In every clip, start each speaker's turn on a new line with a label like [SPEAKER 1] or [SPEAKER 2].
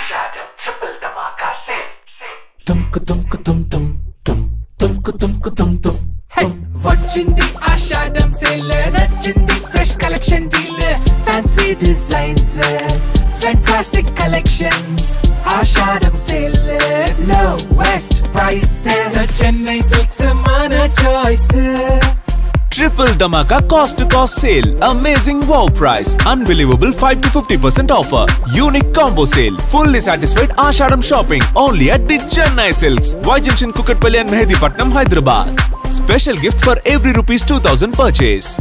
[SPEAKER 1] Ashadam triple dhamaka sale.
[SPEAKER 2] tumku tumku tum tum tum tumku tumku tum tum. Hey, vachindi Ashadam sale, nachindi fresh collection deal, fancy designs, fantastic collections. Ashadam sale, lowest price, the Chennai Silks mana choice.
[SPEAKER 3] Triple Dhamaka cost to cost sale. Amazing wow price. Unbelievable 5 to 50% offer. Unique combo sale. Fully satisfied Ashadam shopping. Only at the Chennai Silks, Y Junction, Kukatpalli and Mehedipatnam, Hyderabad. Special gift for every ₹2000 purchase.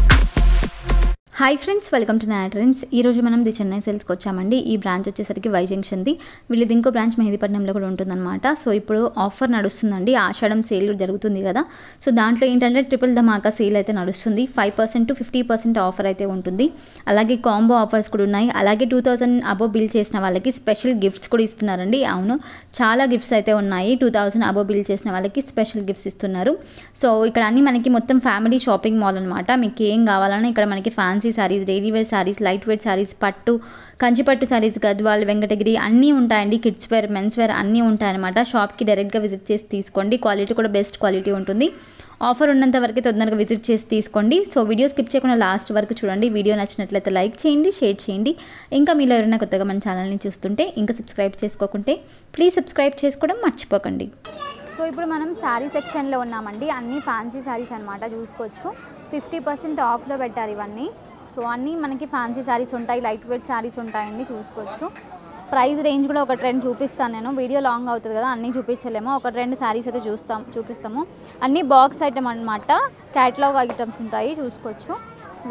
[SPEAKER 4] Hi friends, welcome to నా trends. ఈరోజు మనం the Chennai సేల్స్కి వచ్చామండి. ఈ branch వచ్చేసరికి why జంక్షన్ది. వీళ్ళది ఇంకో branch మెహదీపట్నంలో కూడా ఉంటుందన్నమాట. సో ఇప్పుడు ఆఫర్ నడుస్తుందండి, ఆషాఢం సేల్ జరుగుతుంది కదా. సో దాంట్లో ఏంటంటే ట్రిపుల్ ధమాకా సేల్ అయితే నడుస్తుంది. 5% to 50% ఆఫర్ అయితే ఉంటుంది. అలాగే కాంబో ఆఫర్స్ కూడా ఉన్నాయి. అలాగే 2000 అబోవ్ బిల్ చేసిన వాళ్ళకి స్పెషల్ గిఫ్ట్స్ కూడా ఇస్తున్నారండి. అవును, చాలా గిఫ్ట్స్ అయితే ఉన్నాయి. 2000 అబోవ్ బిల్ చేసిన వాళ్ళకి స్పెషల్ గిఫ్ట్స్ ఇస్తున్నారు. సో ఇక్కడ అన్ని మనకి మొత్తం ఫ్యామిలీ షాపింగ్ మాల్ అనమాట. మీకు ఏం కావాలన్నా ఇక్కడ మనకి fancy saris, daily wear saris, light weight saris, పట్టు, కంచిపట్టు సారీస్, గద్వాల్, వెంకటగిరి అన్నీ ఉంటాయండి. కిడ్స్ వేర్, మెన్స్ వేర్ అన్నీ ఉంటాయన్నమాట. షాప్కి డైరెక్ట్గా విజిట్ చేసి తీసుకోండి. క్వాలిటీ కూడా బెస్ట్ క్వాలిటీ ఉంటుంది. ఆఫర్ ఉన్నంత వరకు తొందరగా విజిట్ చేసి తీసుకోండి. సో వీడియో స్కిప్ చేయకుండా లాస్ట్ వరకు చూడండి. వీడియో నచ్చినట్లయితే లైక్ చేయండి, షేర్ చేయండి. ఇంకా మీలో ఎవరైనా కొత్తగా మన ఛానల్ని చూస్తుంటే ఇంకా సబ్స్క్రైబ్ చేసుకోకుంటే ప్లీజ్ సబ్స్క్రైబ్ చేసుకోవడం మర్చిపోకండి. సో ఇప్పుడు మనం శారీ సెక్షన్లో ఉన్నామండి. అన్నీ ఫ్యాన్సీ శారీస్ అనమాట. చూసుకోవచ్చు 50% ఆఫ్లో పెట్టారు ఇవన్నీ. సో అన్నీ మనకి ఫ్యాన్సీ శారీస్ ఉంటాయి, లైట్ వెయిట్ శారీస్ ఉంటాయండి. చూసుకోవచ్చు. ప్రైస్ రేంజ్ కూడా ఒక ట్రెండ్ చూపిస్తాను నేను. వీడియో లాంగ్ అవుతుంది కదా, అన్నీ చూపించలేము. ఒక 2 శారీస్ అయితే చూపిస్తాము. అన్నీ బాక్స్ ఐటమ్ అనమాట. క్యాటలాగ్ ఐటమ్స్ ఉంటాయి. చూసుకోవచ్చు.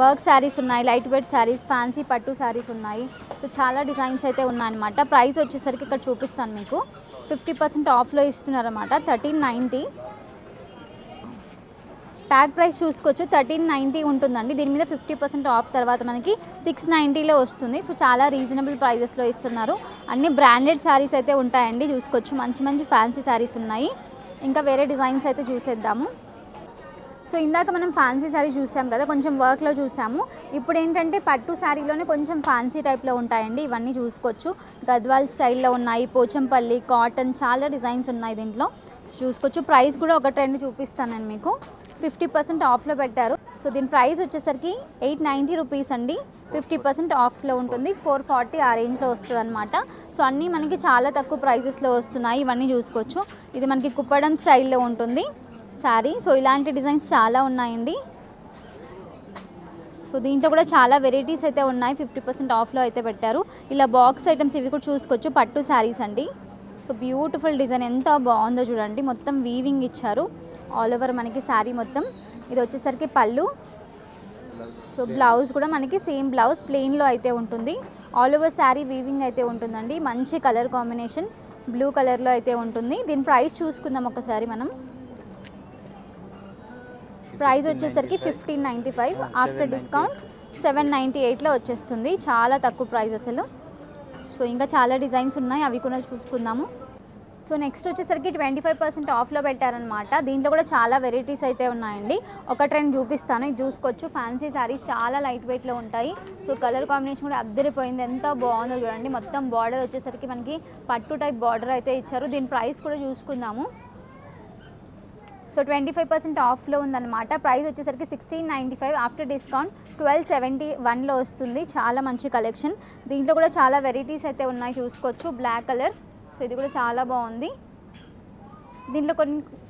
[SPEAKER 4] వర్క్ శారీస్ ఉన్నాయి, లైట్ వెయిట్ శారీస్, ఫ్యాన్సీ పట్టు శారీస్ ఉన్నాయి. సో చాలా డిజైన్స్ అయితే ఉన్నాయన్నమాట. ప్రైస్ వచ్చేసరికి ఇక్కడ చూపిస్తాను మీకు. 50% ఆఫ్లో ఇస్తున్నారన్నమాట. 1390. ట్యాగ్ ప్రైస్ చూసుకోవచ్చు. 1390 ఉంటుందండి. దీని మీద 50% ఆఫ్ తర్వాత మనకి 690లో వస్తుంది. సో చాలా రీజనబుల్ ప్రైజెస్లో ఇస్తున్నారు. అన్ని బ్రాండెడ్ శారీస్ అయితే ఉంటాయండి. చూసుకోవచ్చు. మంచి మంచి ఫ్యాన్సీ శారీస్ ఉన్నాయి. ఇంకా వేరే డిజైన్స్ అయితే చూసేద్దాము. సో ఇందాక మనం ఫ్యాన్సీ శారీ చూసాం కదా, కొంచెం వర్క్లో చూసాము. ఇప్పుడు ఏంటంటే పట్టు శారీలోనే కొంచెం ఫ్యాన్సీ టైప్లో ఉంటాయండి. ఇవన్నీ చూసుకోవచ్చు. గద్వాల్ స్టైల్లో ఉన్నాయి, పోచంపల్లి, కాటన్, చాలా డిజైన్స్ ఉన్నాయి దీంట్లో. చూసుకోవచ్చు. ప్రైస్ కూడా ఒక ట్రెండ్ చూపిస్తాను నేను మీకు. 50% ఆఫ్లో పెట్టారు. సో దీని ప్రైస్ వచ్చేసరికి 890 రూపీస్ అండి. 50% ఆఫ్లో ఉంటుంది. 440 ఆ రేంజ్లో వస్తుంది అనమాట. సో అన్నీ మనకి చాలా తక్కువ ప్రైజెస్లో వస్తున్నాయి. ఇవన్నీ చూసుకోవచ్చు. ఇది మనకి కుప్పడం స్టైల్లో ఉంటుంది శారీ. సో ఇలాంటి డిజైన్స్ చాలా ఉన్నాయండి. సో దీంట్లో కూడా చాలా వెరైటీస్ అయితే ఉన్నాయి. 50% ఆఫ్లో అయితే పెట్టారు. ఇలా బాక్స్ ఐటమ్స్ ఇవి కూడా చూసుకోవచ్చు. పట్టు శారీస్ అండి. సో బ్యూటిఫుల్ డిజైన్ ఎంత బాగుందో చూడండి. మొత్తం వీవింగ్ ఇచ్చారు ఆల్ ఓవర్ మనకి శారీ మొత్తం. ఇది వచ్చేసరికి పళ్ళు. సో బ్లౌజ్ కూడా మనకి సేమ్ బ్లౌజ్ ప్లెయిన్లో అయితే ఉంటుంది. ఆల్ ఓవర్ శారీ వీవింగ్ అయితే ఉంటుందండి. మంచి కలర్ కాంబినేషన్, బ్లూ కలర్లో అయితే ఉంటుంది. దీని ప్రైస్ చూసుకుందాం ఒకసారి మనం. ప్రైస్ వచ్చేసరికి 1595. ఆఫ్టర్ డిస్కౌంట్ 798లో వచ్చేస్తుంది. చాలా తక్కువ ప్రైస్ అసలు. సో ఇంకా చాలా డిజైన్స్ ఉన్నాయి, అవి కూడా చూసుకుందాము. సో నెక్స్ట్ వచ్చేసరికి 25% ఆఫ్లో పెట్టారనమాట. దీంట్లో కూడా చాలా వెరైటీస్ అయితే ఉన్నాయండి. ఒక ట్రెండ్ చూపిస్తాను. ఇది చూసుకోవచ్చు. ఫ్యాన్సీ శారీస్ చాలా లైట్ వెయిట్లో ఉంటాయి. సో కలర్ కాంబినేషన్ కూడా అద్దరిపోయింది. ఎంత బాగుందో చూడండి. మొత్తం బార్డర్ వచ్చేసరికి మనకి పట్టు టైప్ బార్డర్ అయితే ఇచ్చారు. దీని ప్రైస్ కూడా చూసుకుందాము. సో 25% ఆఫ్లో ఉందన్నమాట. ప్రైస్ వచ్చేసరికి 1695. ఆఫ్టర్ డిస్కౌంట్ 1271లో వస్తుంది. చాలా మంచి కలెక్షన్. దీంట్లో కూడా చాలా వెరైటీస్ అయితే ఉన్నాయి. చూసుకోవచ్చు. Black colour. సో ఇది కూడా చాలా బాగుంది. దీంట్లో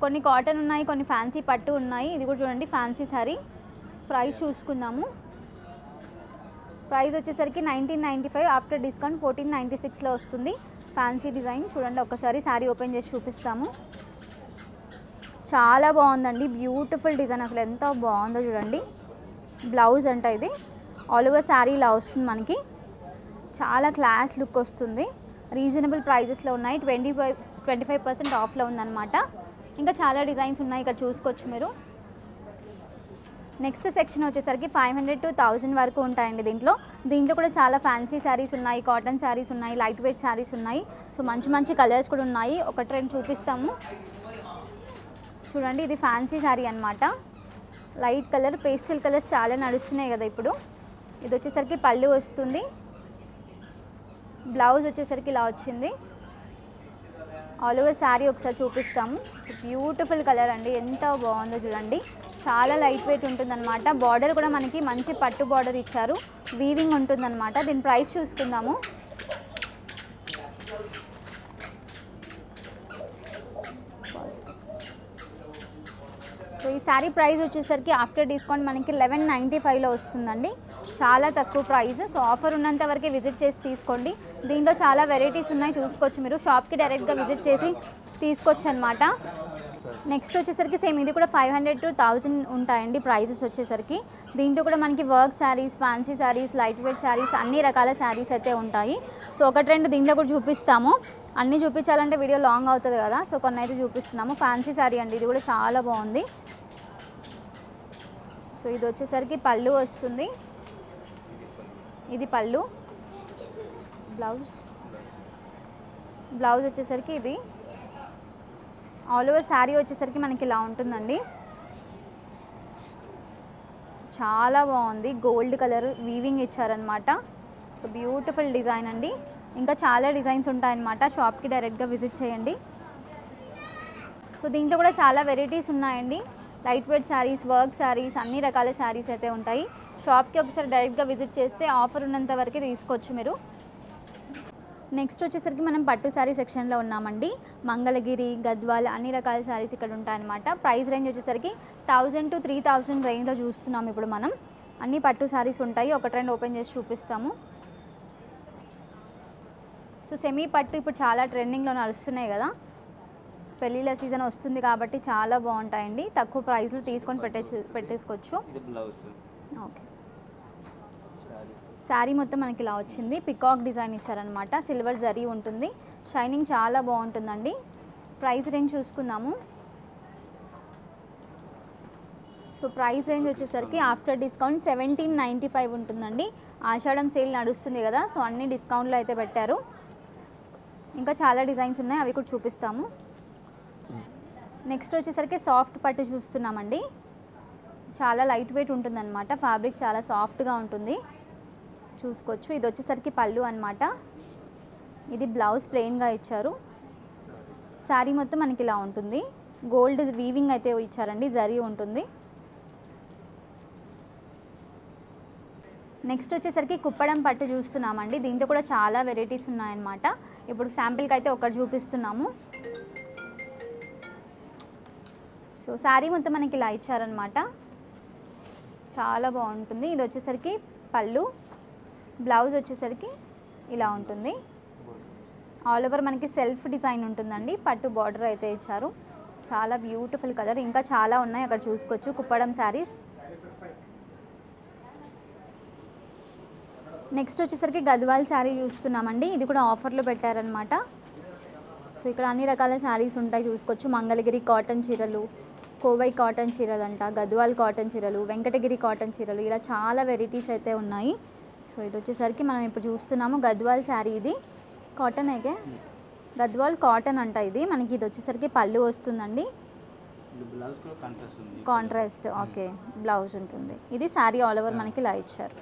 [SPEAKER 4] కొన్ని కాటన్ ఉన్నాయి, కొన్ని ఫ్యాన్సీ పట్టు ఉన్నాయి. ఇది కూడా చూడండి ఫ్యాన్సీ శారీ. ప్రైస్ చూసుకుందాము. ప్రైస్ వచ్చేసరికి 1995. ఆఫ్టర్ డిస్కౌంట్ 1496లో వస్తుంది. ఫ్యాన్సీ డిజైన్ చూడండి. ఒకసారి శారీ ఓపెన్ చేసి చూపిస్తాము. చాలా బాగుందండి. Beautiful design. అసలు ఎంత బాగుందో చూడండి. బ్లౌజ్ అంట ఇది. ఆల్ ఓవర్ శారీ ఇలా వస్తుంది మనకి. చాలా క్లాస్ లుక్ వస్తుంది. రీజనబుల్ ప్రైజెస్లో ఉన్నాయి. 25% ఆఫ్లో ఉందన్నమాట. ఇంకా చాలా డిజైన్స్ ఉన్నాయి. ఇక్కడ చూసుకోవచ్చు మీరు. నెక్స్ట్ సెక్షన్ వచ్చేసరికి 500 to 1000 వరకు ఉంటాయండి. దీంట్లో కూడా చాలా ఫ్యాన్సీ శారీస్ ఉన్నాయి, కాటన్ శారీస్ ఉన్నాయి, లైట్ వెయిట్ శారీస్ ఉన్నాయి. సో మంచి మంచి కలర్స్ కూడా ఉన్నాయి. ఒక ట్రెండ్ చూపిస్తాము చూడండి. ఇది ఫ్యాన్సీ శారీ అనమాట. లైట్ కలర్, పేస్టల్ కలర్స్ చాలా నడుస్తున్నాయి కదా ఇప్పుడు. ఇది వచ్చేసరికి పళ్ళు వస్తుంది. బ్లౌజ్ వచ్చేసరికి ఇలా వచ్చింది. ఆల్ ఓవర్ శారీ ఒకసారి చూపిస్తాము. బ్యూటిఫుల్ కలర్ అండి, ఎంత బాగుందో చూడండి. చాలా లైట్ వెయిట్ ఉంటుందన్నమాట. బార్డర్ కూడా మనకి మంచి పట్టు బార్డర్ ఇచ్చారు, వీవింగ్ ఉంటుందన్నమాట. దీని ప్రైస్ చూసుకుందాము. సో ఈ శారీ ప్రైస్ వచ్చేసరికి ఆఫ్టర్ డిస్కౌంట్ మనకి 1195లో వస్తుందండి. చాలా తక్కువ ప్రైస్. సో ఆఫర్ ఉన్నంత వరకే విజిట్ చేసి తీసుకోండి. దీంట్లో చాలా వెరైటీస్ ఉన్నాయి, చూసుకోవచ్చు మీరు. షాప్కి డైరెక్ట్గా విజిట్ చేసి తీసుకోవచ్చు అనమాట. నెక్స్ట్ వచ్చేసరికి సేమ్ ఇది కూడా 500 to 1000 ఉంటాయండి ప్రైజెస్ వచ్చేసరికి. దీంట్లో కూడా మనకి work saris, fancy saris, light weight saris, అన్ని రకాల శారీస్ అయితే ఉంటాయి. సో ఒకటి రెండు దీంట్లో కూడా చూపిస్తాము. అన్నీ చూపించాలంటే వీడియో లాంగ్ అవుతుంది కదా, సో కొన్ని అయితే చూపిస్తున్నాము. ఫ్యాన్సీ శారీ అండి, ఇది కూడా చాలా బాగుంది. సో ఇది వచ్చేసరికి పళ్ళు వస్తుంది, ఇది పళ్ళు. బ్లౌజ్ వచ్చేసరికి ఇది. ఆల్ ఓవర్ శారీ వచ్చేసరికి మనకి ఇలా ఉంటుందండి. చాలా బాగుంది, గోల్డ్ కలర్ వీవింగ్ ఇచ్చారనమాట. సో బ్యూటిఫుల్ డిజైన్ అండి. ఇంకా చాలా డిజైన్స్ ఉంటాయన్నమాట. షాప్కి డైరెక్ట్గా విజిట్ చేయండి. సో దీంట్లో కూడా చాలా వెరైటీస్ ఉన్నాయండి. Light weight saris, work saris, అన్ని రకాల శారీస్ అయితే ఉంటాయి. షాప్కి ఒకసారి డైరెక్ట్గా విజిట్ చేస్తే ఆఫర్ ఉన్నంత వరకు తీసుకోవచ్చు మీరు. నెక్స్ట్ వచ్చేసరికి మనం పట్టు శారీ సెక్షన్లో ఉన్నామండి. మంగళగిరి, గద్వాల్, అన్ని రకాల శారీస్ ఇక్కడ ఉంటాయన్నమాట. ప్రైస్ రేంజ్ వచ్చేసరికి 1000 to 3000 రేంజ్లో చూస్తున్నాం ఇప్పుడు మనం. అన్ని పట్టు శారీస్ ఉంటాయి. ఒకటి రెండు ఓపెన్ చేసి చూపిస్తాము. సో సెమీ పట్టు ఇప్పుడు చాలా ట్రెండింగ్లో నడుస్తున్నాయి కదా, పెళ్ళిళ్ళ సీజన్ వస్తుంది కాబట్టి చాలా బాగుంటాయండి. తక్కువ ప్రైస్లో తీసుకొని పెట్టేసుకోవచ్చు. ఓకే, శారీ మొత్తం మనకి ఇలా వచ్చింది. పికాక్ డిజైన్ ఇచ్చారనమాట, సిల్వర్ జరీ ఉంటుంది. షైనింగ్ చాలా బాగుంటుందండి. ప్రైస్ రేంజ్ చూసుకుందాము. సో ప్రైస్ రేంజ్ వచ్చేసరికి ఆఫ్టర్ డిస్కౌంట్ 1795 ఉంటుందండి. ఆషాఢం సేల్ నడుస్తుంది కదా, సో అన్ని డిస్కౌంట్లో అయితే పెట్టారు. ఇంకా చాలా డిజైన్స్ ఉన్నాయి, అవి కూడా చూపిస్తాము. నెక్స్ట్ వచ్చేసరికి సాఫ్ట్ పట్టు చూస్తున్నామండి. చాలా లైట్ వెయిట్ ఉంటుందన్నమాట. ఫ్యాబ్రిక్ చాలా సాఫ్ట్గా ఉంటుంది, చూసుకోవచ్చు. ఇది వచ్చేసరికి పళ్ళు అనమాట. ఇది బ్లౌజ్ ప్లెయిన్గా ఇచ్చారు. శారీ మొత్తం మనకి ఇలా ఉంటుంది. గోల్డ్ వీవింగ్ అయితే ఇచ్చారండి, జరీ ఉంటుంది. నెక్స్ట్ వచ్చేసరికి కుప్పడం పట్టు చూస్తున్నామండి. దీంట్లో కూడా చాలా వెరైటీస్ ఉన్నాయన్నమాట. ఇప్పుడు శాంపిల్కి అయితే ఒకటి చూపిస్తున్నాము. సో శారీ మొత్తం మనకి ఇలా ఇచ్చారనమాట, చాలా బాగుంటుంది. ఇది వచ్చేసరికి పళ్ళు, బ్లౌజ్ వచ్చేసరికి ఇలా ఉంటుంది. ఆల్ ఓవర్ మనకి సెల్ఫ్ డిజైన్ ఉంటుందండి. పట్టు బార్డర్ అయితే ఇచ్చారు. చాలా బ్యూటిఫుల్ కలర్. ఇంకా చాలా ఉన్నాయి, అక్కడ చూసుకోవచ్చు. కుప్పడం శారీస్. నెక్స్ట్ వచ్చేసరికి గద్వాల్ శారీ చూస్తున్నామండి. ఇది కూడా ఆఫర్లో పెట్టారనమాట. సో ఇక్కడ అన్ని రకాల శారీస్ ఉంటాయి, చూసుకోవచ్చు. మంగళగిరి కాటన్ చీరలు, కోవై కాటన్ చీరలు అంట, గద్వాల్ కాటన్ చీరలు, వెంకటగిరి కాటన్ చీరలు, ఇలా చాలా వెరైటీస్ అయితే ఉన్నాయి. సో ఇది వచ్చేసరికి మనం ఇప్పుడు చూస్తున్నాము గద్వాల్ శారీ. ఇది కాటన్ అయితే గద్వాల్ కాటన్ అంట ఇది. మనకి ఇది వచ్చేసరికి పళ్ళు వస్తుందండి, కాంట్రాస్ట్. ఓకే, బ్లౌజ్ ఉంటుంది. ఇది శారీ ఆల్ ఓవర్ మనకి ఇలా ఇచ్చారు.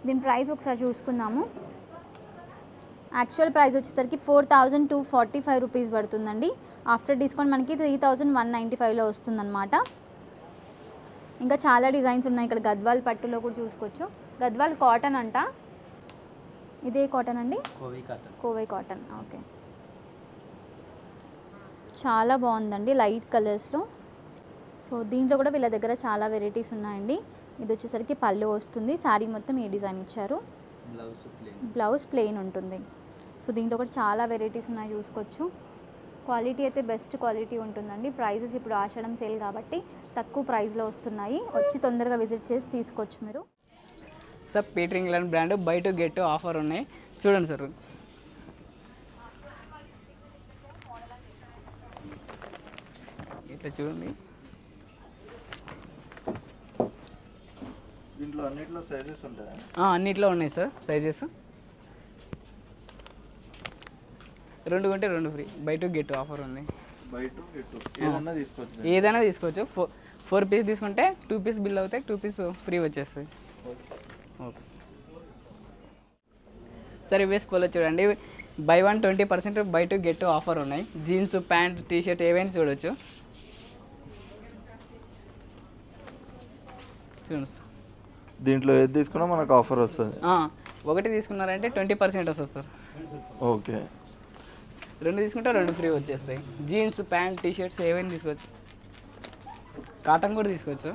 [SPEAKER 4] దీని ప్రైస్ ఒకసారి చూసుకుందాము. యాక్చువల్ ప్రైస్ వచ్చేసరికి 4245 రూపీస్ పడుతుందండి. ఆఫ్టర్ డిస్కౌంట్ మనకి 3195లో వస్తుందన్నమాట. ఇంకా చాలా డిజైన్స్ ఉన్నాయి ఇక్కడ. గద్వాల్ పట్టులో కూడా చూసుకోవచ్చు. గద్వాల్ కాటన్ అంట. ఇదే కాటన్ అండి, కోవై కాటన్. ఓకే, చాలా బాగుందండి, లైట్ కలర్స్లో. సో దీంట్లో కూడా వీళ్ళ దగ్గర చాలా వెరైటీస్ ఉన్నాయండి. ఇది వచ్చేసరికి పళ్ళు వస్తుంది. శారీ మొత్తం ఈ డిజైన్ ఇచ్చారు. బ్లౌజ్ ప్లెయిన్ ఉంటుంది. సో దీంట్లో కూడా చాలా వెరైటీస్ ఉన్నాయి, చూసుకోవచ్చు. క్వాలిటీ అయితే బెస్ట్ క్వాలిటీ ఉంటుందండి. ప్రైజెస్ ఇప్పుడు ఆషాఢం సేల్ కాబట్టి తక్కువ ప్రైస్లో వస్తున్నాయి. వచ్చి తొందరగా విజిట్ చేసి తీసుకోవచ్చు మీరు.
[SPEAKER 5] Sir Peter England brand by to get offer ఉన్నాయి, చూడండి సార్. ఇట్లా చూడండి.
[SPEAKER 6] దీంట్లో అన్నిట్లో సైజెస్ ఉంటాయా?
[SPEAKER 5] అన్నిట్లో ఉన్నాయి సార్ సైజెస్. 2 కొంటే 2 free, by to get offer ఉంది.
[SPEAKER 6] బై టు గెట్ ఏదైనా తీసుకోవచ్చు.
[SPEAKER 5] ఏదైనా తీసుకోవచ్చు. 4 పీస్ తీసుకుంటే 2 పీస్ బిల్ అవుతాయి, 2 పీస్ ఫ్రీ వచ్చేస్తాయి. ఓకే సార్, ఇవేస్ పోలో చూడండి. బై 1 20%, బై 2 గెట్ 2 ఆఫర్ ఉన్నాయి. జీన్స్, ప్యాంట్, టీ షర్ట్ ఏవైనా చూడొచ్చు. చూడండి సార్.
[SPEAKER 6] దీంట్లో ఏది తీసుకున్నా మనకు ఆఫర్ వస్తుంది.
[SPEAKER 5] ఒకటి తీసుకున్నారంటే 20% వస్తుంది సార్.
[SPEAKER 6] ఓకే.
[SPEAKER 5] 2 తీసుకుంటే 2 ఫ్రీ వచ్చేస్తాయి. జీన్స్, ప్యాంట్, టీ షర్ట్స్ ఏవైనా తీసుకోవచ్చు. కాటన్ కూడా తీసుకోవచ్చు.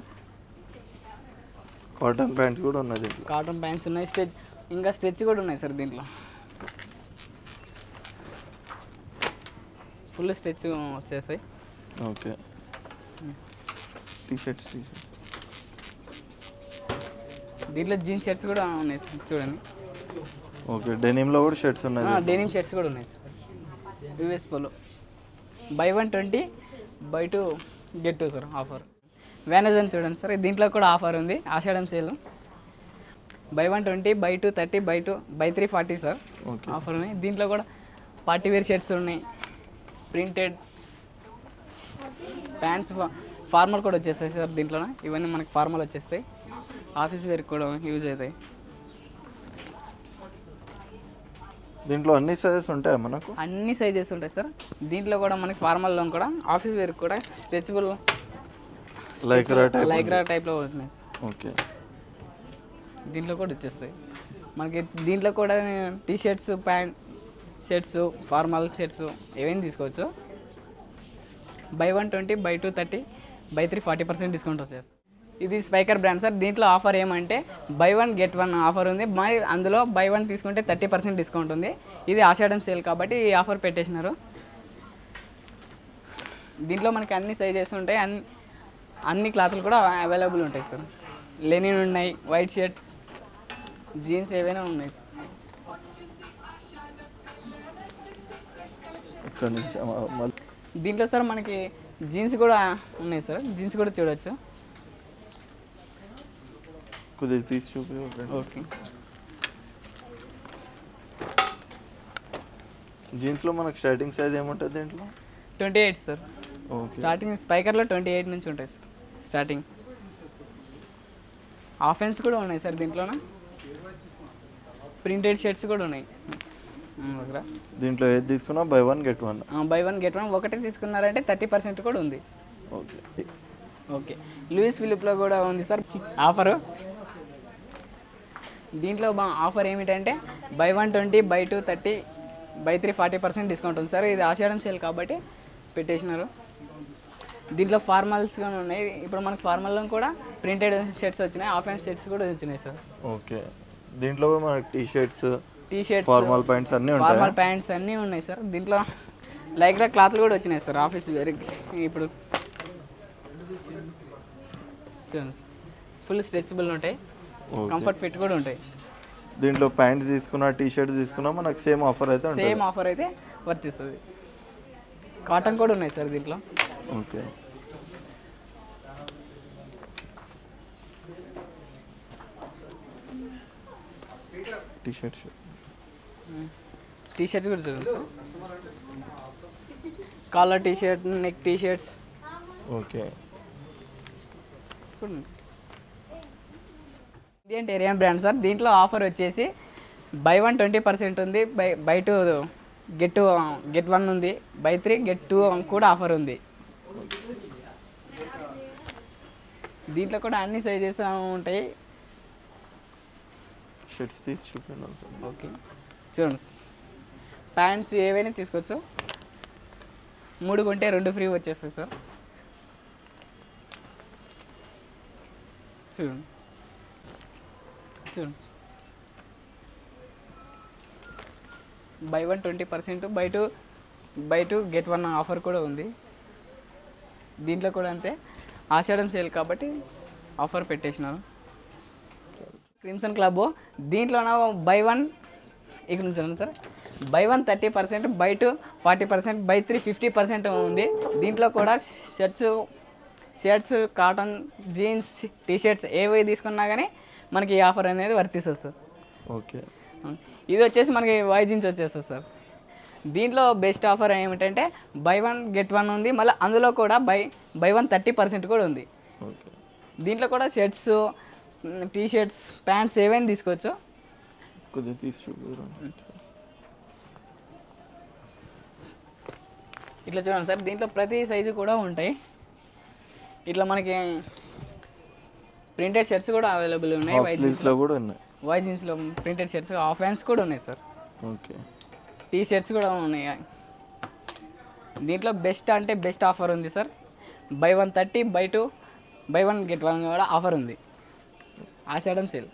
[SPEAKER 6] కాటన్ ప్యాంట్స్ కూడా ఉన్నాయి దీంట్లో.
[SPEAKER 5] కాటన్ ప్యాంట్స్ ఉన్నాయి. ఇంకా స్ట్రెచ్ కూడా ఉన్నాయి సార్ దీంట్లో. ఫుల్ స్ట్రెచ్ వచ్చేస్తాయి.
[SPEAKER 6] ఓకే. టీ షర్ట్స్
[SPEAKER 5] దీంట్లో జీన్స్ షర్ట్స్ కూడా ఉన్నాయి సార్ చూడండి.
[SPEAKER 6] ఓకే. డెనిమ్లో కూడా షర్ట్స్ ఉన్నాయి.
[SPEAKER 5] డెనిమ్ షర్ట్స్ కూడా ఉన్నాయి sir. US Polo buy 1 20, buy 2 get 2 sir offer. Van Heusen చూడండి సార్, దీంట్లో కూడా ఆఫర్ ఉంది. Ashadham sale buy 1 20, buy 2 30, buy 3 40 sir offer ఉన్నాయి. దీంట్లో కూడా పార్టీ వేర్ షర్ట్స్ ఉన్నాయి. ప్రింటెడ్ ప్యాంట్స్, ఫార్మల్ కూడా వచ్చేస్తాయి సార్ దీంట్లో. ఇవన్నీ మనకి ఫార్మల్ వచ్చేస్తాయి. ఆఫీస్ వేర్ కూడా యూజ్ అవుతాయి.
[SPEAKER 6] దీంట్లో అన్ని సైజెస్ ఉంటాయి మనకు.
[SPEAKER 5] అన్ని సైజెస్ ఉంటాయి సార్ దీంట్లో కూడా. మనకి ఫార్మల్లో కూడా ఆఫీస్ వేర్ కూడా స్ట్రెచబుల్ లైక్రా టైప్లో ఉన్నాయి సార్.
[SPEAKER 6] ఓకే.
[SPEAKER 5] దీంట్లో కూడా వచ్చేస్తాయి మనకి. దీంట్లో కూడా T shirts, pant shirts, formal shirts ఏవైనా తీసుకోవచ్చు. బై 1 20, బై 2 30, బై 3 40% డిస్కౌంట్ వచ్చేస్తుంది. ఇది స్పైకర్ బ్రాండ్ సార్. దీంట్లో ఆఫర్ ఏమంటే బై 1 గెట్ 1 ఆఫర్ ఉంది. మరి అందులో బై 1 తీసుకుంటే 30% డిస్కౌంట్ ఉంది. ఇది ఆషాఢం సేల్ కాబట్టి ఈ ఆఫర్ పెట్టేసినారు. దీంట్లో మనకి అన్ని సైజెస్ ఉంటాయి. అన్ని క్లాతులు కూడా అవైలబుల్ ఉంటాయి సార్. లెనిన్ ఉన్నాయి, వైట్ షర్ట్, జీన్స్ ఏవైనా ఉన్నాయి సార్. దీంట్లో సార్ మనకి జీన్స్ కూడా ఉన్నాయి సార్. జీన్స్ కూడా చూడవచ్చు.
[SPEAKER 6] కొద్దిగా తీసి చూపి.
[SPEAKER 5] ఓకే.
[SPEAKER 6] జీన్స్లో మనకు స్టార్టింగ్ సైజ్ ఏముంటుంది దీంట్లో?
[SPEAKER 5] 28 సార్.
[SPEAKER 6] ఓకే.
[SPEAKER 5] స్టార్టింగ్ స్పైకర్లో 28 నుంచి ఉంటాయి సార్ స్టార్టింగ్. హాఫ్ హ్యాండ్స్ కూడా ఉన్నాయి సార్ దీంట్లోన. ప్రింటెడ్ షర్ట్స్ కూడా ఉన్నాయి.
[SPEAKER 6] దీంట్లో ఏది తీసుకున్నా బై 1 గెట్ 1.
[SPEAKER 5] బై 1 గెట్ 1 ఒకటి తీసుకున్నారంటే 30% కూడా ఉంది.
[SPEAKER 6] ఓకే.
[SPEAKER 5] ఓకే. లూయిస్ ఫిలిప్లో కూడా ఉంది సార్ ఆఫరు. దీంట్లో ఆఫర్ ఏమిటంటే బై 1 20, బై 2 30, బై 3 40% డిస్కౌంట్ ఉంది సార్. ఇది ఆషాఢం సేల్ కాబట్టి పెట్టేసినారు. దీంట్లో ఫార్మల్స్ కూడా ఉన్నాయి. ఇప్పుడు మనకి ఫార్మల్లో కూడా ప్రింటెడ్ షర్ట్స్ వచ్చినాయి. హాఫ్ హ్యాండ్ షర్ట్స్ కూడా వచ్చినాయి సార్.
[SPEAKER 6] ఓకే. దీంట్లో మనకి టీ షర్ట్స్,
[SPEAKER 5] ఫార్మల్
[SPEAKER 6] ప్యాంట్స్ అన్నీ ఉంటాయి.
[SPEAKER 5] ఫార్మల్ ప్యాంట్స్ అన్నీ ఉన్నాయి సార్. దీంట్లో లైక్రా క్లాత్లు కూడా వచ్చినాయి సార్ ఆఫీస్ వేర్. ఇప్పుడు ఫుల్ స్ట్రెచబుల్ ఉంటాయి. కంఫర్ట్ ఫిట్ కూడా ఉంటాయి.
[SPEAKER 6] దీంట్లో ప్యాంట్స్ తీసుకున్నా, టీ షర్ట్స్ తీసుకున్నా మనకు సేమ్ ఆఫర్ అయితే ఉంటుంది.
[SPEAKER 5] సేమ్ ఆఫర్ అయితే వర్తిస్తుంది. కాటన్ కూడా ఉన్నాయి సార్ దీంట్లో.
[SPEAKER 6] ఓకే. టీ షర్ట్స్
[SPEAKER 5] కూడా చూడండి sir. Collar T shirt, neck T shirts.
[SPEAKER 6] Okay.
[SPEAKER 5] చూడండి. Indian టెరియన్ brand sir. దీంట్లో ఆఫర్ వచ్చేసి బై 1 20% ఉంది. బై 2 గెట్ 1 ఉంది. బై 3 గెట్ 2 కూడా ఆఫర్ ఉంది. దీంట్లో కూడా అన్ని సైజెస్ ఉంటాయి.
[SPEAKER 6] షర్ట్స్ తీసి చూపించాలి.
[SPEAKER 5] ఓకే. చూడండి ప్యాంట్స్ ఏవైనా తీసుకోవచ్చు. 3 కొంటే 2 ఫ్రీ వచ్చేస్తాయి సార్. చూడండి. బై 1 20%, బై 2 గెట్ 1 ఆఫర్ కూడా ఉంది. దీంట్లో కూడా అంతే ఆషాఢం సేల్ కాబట్టి ఆఫర్ పెట్టేసినారు. క్రిమ్సన్ క్లబ్ దీంట్లో బై 1 ఇక్కడ నుంచి సార్. బై 1 30%, బై 2 40%, బై 3 50% ఉంది. దీంట్లో కూడా shirts, cotton, jeans, T shirts ఏవి తీసుకున్నా కానీ మనకి ఈ ఆఫర్ అనేది వర్తిస్తుంది సార్.
[SPEAKER 6] ఓకే.
[SPEAKER 5] ఇది వచ్చేసి మనకి వై జీన్స్ వచ్చేస్తుంది సార్. దీంట్లో బెస్ట్ ఆఫర్ ఏమిటంటే బై 1 గెట్ 1 ఉంది. మళ్ళీ అందులో కూడా బై 1 30% కూడా ఉంది.
[SPEAKER 6] ఓకే.
[SPEAKER 5] దీంట్లో కూడా షర్ట్స్, టీ షర్ట్స్, ప్యాంట్స్ ఏవైనా తీసుకోవచ్చు.
[SPEAKER 6] కొద్దిగా తీసి చూపించారు.
[SPEAKER 5] ఇట్లా చూడండి సార్, దీంట్లో ప్రతి సైజు కూడా ఉంటాయి. ఇట్లా మనకి ప్రింటెడ్ షర్ట్స్ కూడా అవైలబుల్ ఉన్నాయి.
[SPEAKER 6] స్లీవ్స్లో కూడా ఉన్నాయి.
[SPEAKER 5] వైట్ జీన్స్లో ప్రింటెడ్ షర్ట్స్, హాఫ్ హ్యాండ్స్ కూడా ఉన్నాయి సార్.
[SPEAKER 6] ఓకే.
[SPEAKER 5] టీ షర్ట్స్ కూడా ఉన్నాయి. దీంట్లో బెస్ట్ అంటే బెస్ట్ ఆఫర్ ఉంది sir. buy 1 30, buy 2 buy 1 get 1 కూడా ఆఫర్ ఉంది. ఆషాఢం సేల్.